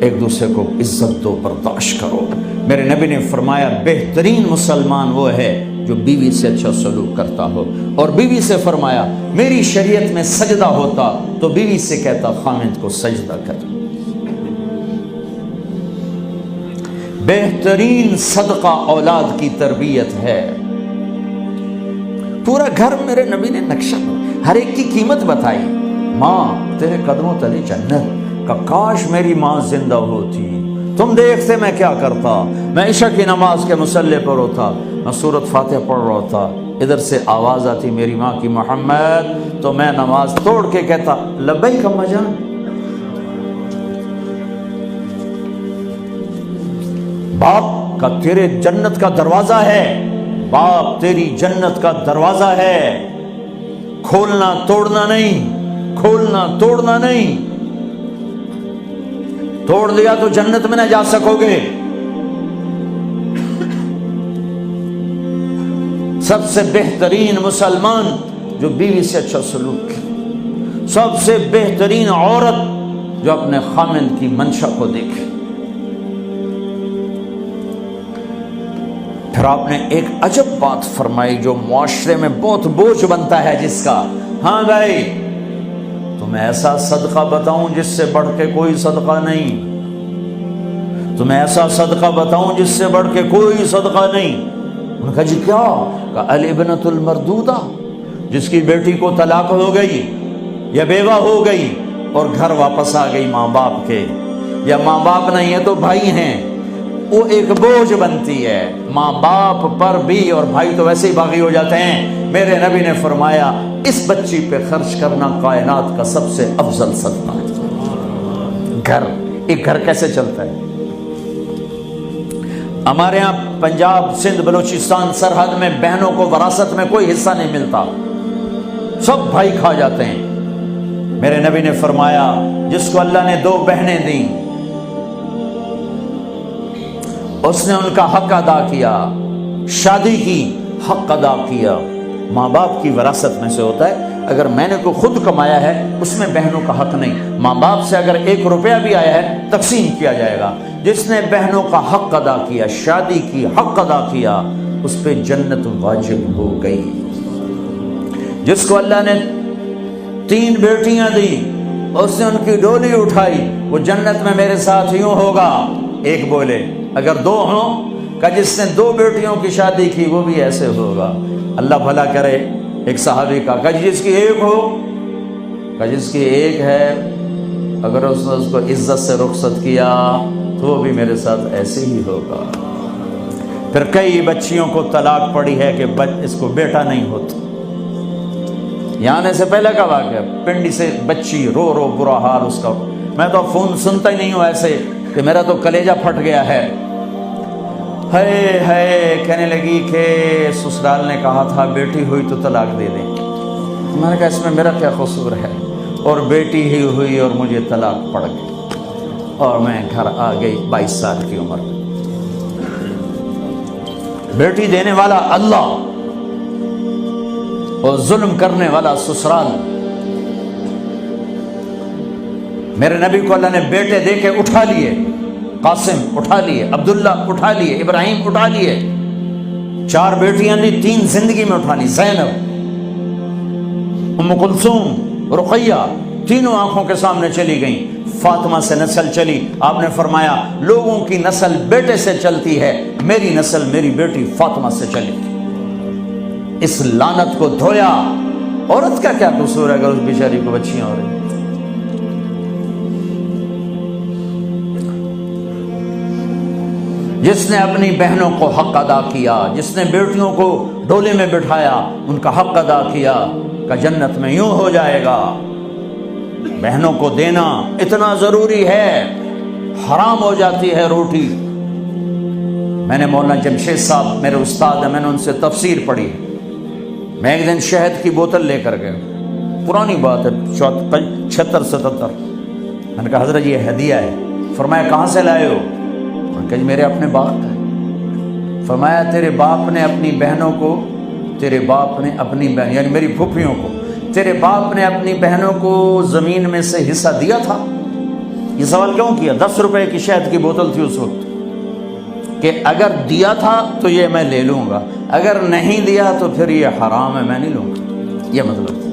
ایک دوسرے کو عزت دو، برداشت کرو۔ میرے نبی نے فرمایا بہترین مسلمان وہ ہے جو بیوی سے اچھا سلوک کرتا ہو، اور بیوی سے فرمایا میری شریعت میں سجدہ ہوتا تو بیوی سے کہتا خامند کو سجدہ کر۔ بہترین صدقہ اولاد کی تربیت ہے۔ پورا گھر میرے نبی نے نقشہ، ہر ایک کی قیمت بتائی۔ ماں تیرے قدموں تلے جنت، کہ کاش میری ماں زندہ ہوتی، تم دیکھتے میں کیا کرتا، میں عشاء کی نماز کے مصلی پر ہوتا، میں سورۃ فاتحہ پڑھ رہا ہوتا، ادھر سے آواز آتی میری ماں کی محمد، تو میں نماز توڑ کے کہتا لبیک اماں جان۔ باپ کا تیرے جنت کا دروازہ ہے، باپ تیری جنت کا دروازہ ہے، کھولنا توڑنا نہیں، کھولنا توڑنا نہیں، توڑ دیا تو جنت میں نہ جا سکو گے۔ سب سے بہترین مسلمان جو بیوی سے اچھا سلوک کرے، سب سے بہترین عورت جو اپنے خامند کی منشا کو دیکھے۔ پھر آپ نے ایک عجب بات فرمائی جو معاشرے میں بہت بوجھ بنتا ہے جس کا، ہاں بھائی تمہیں ایسا صدقہ بتاؤں جس سے بڑھ کے کوئی صدقہ نہیں، تمہیں ایسا صدقہ بتاؤں جس سے بڑھ کے کوئی صدقہ نہیں۔ انہوں نے کہا جی کیا؟ کہ الابنۃ المردودہ، جس کی بیٹی کو طلاق ہو گئی یا بیوہ ہو گئی اور گھر واپس آ گئی ماں باپ کے، یا ماں باپ نہیں ہے تو بھائی ہیں، وہ ایک بوجھ بنتی ہے ماں باپ پر بھی، اور بھائی تو ویسے ہی باغی ہو جاتے ہیں۔ میرے نبی نے فرمایا اس بچی پہ خرچ کرنا کائنات کا سب سے افضل صدقہ ہے۔ گھر، ایک گھر کیسے چلتا ہے؟ ہمارے یہاں پنجاب، سندھ، بلوچستان سرحد میں بہنوں کو وراثت میں کوئی حصہ نہیں ملتا، سب بھائی کھا جاتے ہیں۔ میرے نبی نے فرمایا جس کو اللہ نے 2 بہنیں دیں اس نے ان کا حق ادا کیا، شادی کی حق ادا کیا۔ ماں باپ کی وراثت میں سے ہوتا ہے، اگر میں نے کوئی خود کمایا ہے اس میں بہنوں کا حق نہیں، ماں باپ سے اگر 1 روپیہ بھی آیا ہے تقسیم کیا جائے گا۔ جس نے بہنوں کا حق ادا کیا، شادی کی حق ادا کیا، اس پہ جنت واجب ہو گئی۔ جس کو اللہ نے 3 بیٹیاں دی، اس نے ان کی ڈولی اٹھائی، وہ جنت میں میرے ساتھ یوں ہوگا۔ ایک بولے، اگر 2 ہوں، کہ جس نے 2 بیٹیوں کی شادی کی وہ بھی ایسے ہوگا۔ اللہ بھلا کرے۔ ایک صحابی کا، کہ جس کی 1 ہو، کہ جس کی 1 ہے، اگر اس نے اس کو عزت سے رخصت کیا تو وہ بھی میرے ساتھ ایسے ہی ہوگا۔ پھر کئی بچیوں کو طلاق پڑی ہے کہ اس کو بیٹا نہیں ہوتا۔ یہاں آنے سے پہلے کا واقعہ، پنڈی سے بچی رو رو برا حال اس کا، میں تو فون سنتا ہی نہیں ہوں ایسے کہ میرا تو کلیجہ پھٹ گیا ہے۔ ہے کہنے لگی کہ سسرال نے کہا تھا بیٹی ہوئی تو طلاق دے دیں۔ میں نے کہا اس میں میرا کیا قصور ہے، اور بیٹی ہی ہوئی اور مجھے طلاق پڑ گئی اور میں گھر آ گئی 22 سال کی عمر میں۔ بیٹی دینے والا اللہ اور ظلم کرنے والا سسرال۔ میرے نبی کو اللہ نے بیٹے دے کے اٹھا لیے، قاسم اٹھا لیے، عبداللہ اٹھا لیے، ابراہیم اٹھا لیے، 4 بیٹیاں دی، 3 زندگی میں اٹھا لی، زینب، ام کلثوم، رقیہ، تینوں آنکھوں کے سامنے چلی گئیں۔ فاطمہ سے نسل چلی، آپ نے فرمایا لوگوں کی نسل بیٹے سے چلتی ہے، میری نسل میری بیٹی فاطمہ سے چلی۔ اس لعنت کو دھویا۔ عورت کا کیا قصور ہے اگر اس بیچاری کو بچیاں ہو رہی؟ جس نے اپنی بہنوں کو حق ادا کیا، جس نے بیٹیوں کو ڈولے میں بٹھایا، ان کا حق ادا کیا، کہ جنت میں یوں ہو جائے گا۔ بہنوں کو دینا اتنا ضروری ہے، حرام ہو جاتی ہے روٹی۔ میں نے مولانا جمشید صاحب میرے استاد ہیں، میں نے ان سے تفسیر پڑھی۔ میں ایک دن شہد کی بوتل لے کر گیا، پرانی بات ہے 76-77۔ میں نے کہا حضرت یہ ہدیہ ہے۔ فرمایا کہاں سے لائے ہو؟ کہ میرے اپنے باپ کا ہے۔ فرمایا تیرے باپ نے اپنی بہنوں کو، تیرے باپ نے اپنی بہن یعنی میری پھوپھیوں کو، تیرے باپ نے اپنی بہنوں کو زمین میں سے حصہ دیا تھا؟ یہ سوال کیوں کیا؟ 10 روپے کی شہد کی بوتل تھی اس وقت، کہ اگر دیا تھا تو یہ میں لے لوں گا، اگر نہیں دیا تو پھر یہ حرام ہے، میں نہیں لوں گا، یہ مطلب